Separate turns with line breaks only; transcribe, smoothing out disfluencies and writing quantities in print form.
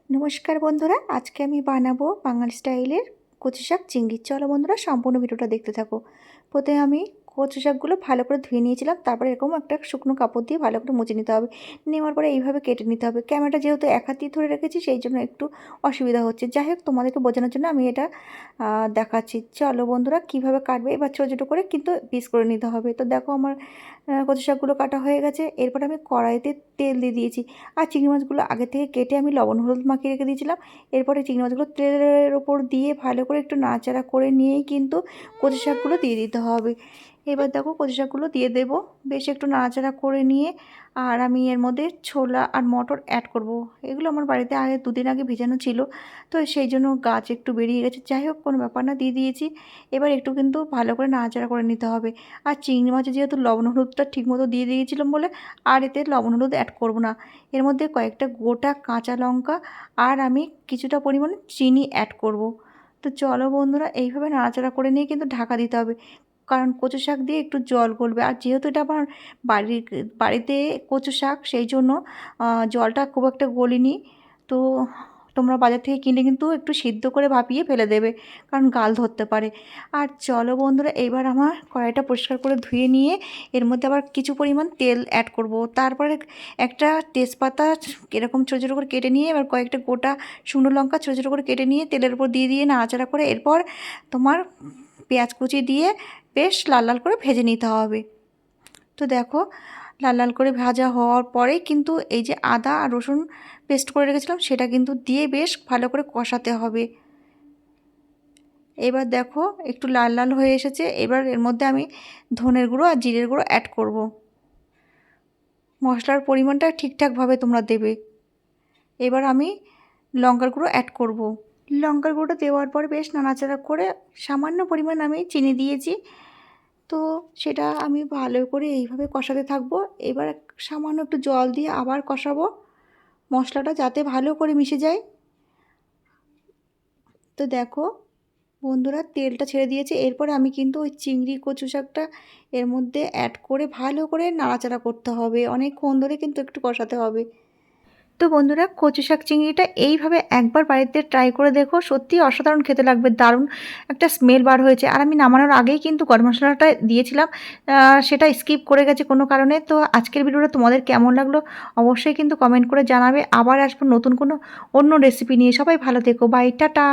নমস্কার বন্ধুরা, আজকে আমি বানাবো বাঙালি স্টাইলের কচু শাক চিংড়ি। চলো বন্ধুরা, সম্পূর্ণ ভিডিওটা দেখতে থাকো। প্রথমে আমি কচু শাকগুলো ভালো করে ধুয়ে নিয়েছিলাম, তারপরে এরকম একটা শুকনো কাপড় দিয়ে ভালো করে মুছে নিতে হবে। নেওয়ার পরে এইভাবে কেটে নিতে হবে। ক্যামেরাটা যেহেতু এক হাত দিয়ে ধরে রেখেছি, সেই জন্য একটু অসুবিধা হচ্ছে। যাই হোক, তোমাদেরকে বোঝানোর জন্য আমি এটা দেখাচ্ছি। চলো বন্ধুরা, কীভাবে কাটবে এবার ছোটো ছোটো করে কিন্তু পিস করে নিতে হবে। তো দেখো, আমার কচু শাকগুলো কাটা হয়ে গেছে। এরপর আমি কড়াইতে তেল দিয়ে দিয়েছি। আর চিংড়ি মাছগুলো আগে থেকে কেটে আমি লবণ হলুদ মাখিয়ে রেখে দিয়েছিলাম। এরপরে চিংড়ি মাছগুলো তেলের ওপর দিয়ে ভালো করে একটু নাড়াচাড়া করে নিয়েই কিন্তু কচু শাকগুলো দিয়ে দিতে হবে। এবার দেখো, কচু শাকগুলো দিয়ে দেবো, বেশ একটু নাড়াচাড়া করে নিয়ে। আর আমি এর মধ্যে ছোলা আর মটর অ্যাড করব। এগুলো আমার বাড়িতে আগে দুদিন আগে ভেজানো ছিল, তো সেই জন্য গাছ একটু বেরিয়ে গেছে। যাই হোক, কোনো ব্যাপার না, দিয়ে দিয়েছি। এবার একটু কিন্তু ভালো করে নাড়াচাড়া করে নিতে হবে। আর চিংড়ি মাছে যেহেতু লবণ হলুদটা ঠিকমতো দিয়ে দিয়েছিলাম বলে আর এতে লবণ হলুদ অ্যাড করব না। এর মধ্যে কয়েকটা গোটা কাঁচা লঙ্কা আর আমি কিছুটা পরিমাণে চিনি অ্যাড করব। তো চলো বন্ধুরা, এইভাবে নাড়াচাড়া করে নিয়ে কিন্তু ঢাকা দিতে হবে, কারণ কচু শাক দিয়ে একটু জল গলবে। আর যেহেতু এটা আমার বাড়িতে কচু শাক, সেই জন্য জলটা খুব একটা গলিনি। তো তোমরা বাজার থেকে কিনে কিন্তু একটু সিদ্ধ করে ভাপিয়ে ফেলে দেবে, কারণ গাল ধরতে পারে। আর চলো বন্ধুরা, এইবার আমার কড়াইটা পরিষ্কার করে ধুয়ে নিয়ে এর মধ্যে আবার কিছু পরিমাণ তেল অ্যাড করব। তারপরে একটা তেজপাতা এরকম ছোটো ছোটো করে কেটে নিয়ে, এবার কয়েকটা গোটা শুকনো লঙ্কা ছোটো ছোটো করে কেটে নিয়ে তেলের উপর দিয়ে নাড়াচাড়া করে এরপর তোমার পেঁয়াজ কুচি দিয়ে বেশ লাল লাল করে ভেজে নিতে হবে। তো দেখো, লাল লাল করে ভাজা হওয়ার পরেই কিন্তু এই যে আদা আর রসুন পেস্ট করে রেখেছিলাম, সেটা কিন্তু দিয়ে বেশ ভালো করে কষাতে হবে। এবার দেখো, একটু লাল লাল হয়ে এসেছে। এবার এর মধ্যে আমি ধনের গুঁড়ো আর জিরের গুঁড়ো অ্যাড করব। মশলার পরিমাণটা ঠিকঠাকভাবে তোমরা দেবে। এবার আমি লঙ্কার গুঁড়ো অ্যাড করব। লঙ্কার গুঁড়োটা দেওয়ার পরে বেশ নাড়াচাড়া করে সামান্য পরিমাণ আমি চিনি দিয়েছি। তো সেটা আমি ভালো করে এইভাবে কষাতে থাকবো। এবার সামান্য একটু জল দিয়ে আবার কষাবো, মশলাটা যাতে ভালো করে মিশে যায়। তো দেখো বন্ধুরা, তেলটা ছেড়ে দিয়েছে। এরপরে আমি কিন্তু ওই চিংড়ি কচু শাকটা এর মধ্যে অ্যাড করে ভালো করে নাড়াচাড়া করতে হবে, অনেকক্ষণ ধরে কিন্তু একটু কষাতে হবে। তো বন্ধুরা, কচু শাক চিংড়িটা এইভাবে একবার বাড়িতে ট্রাই করে দেখো, সত্যিই অসাধারণ খেতে লাগবে। দারুণ একটা স্মেল বার হয়েছে। আর আমি নামানোর আগেই কিন্তু গরম মশলাটা দিয়েছিলাম, সেটা স্কিপ করে গেছে কোনো কারণে। তো আজকের ভিডিওটা তোমাদের কেমন লাগলো অবশ্যই কিন্তু কমেন্ট করে জানাবে। আবার আসবো নতুন কোনো অন্য রেসিপি নিয়ে। সবাই ভালো থেকো, বাই, টাটা।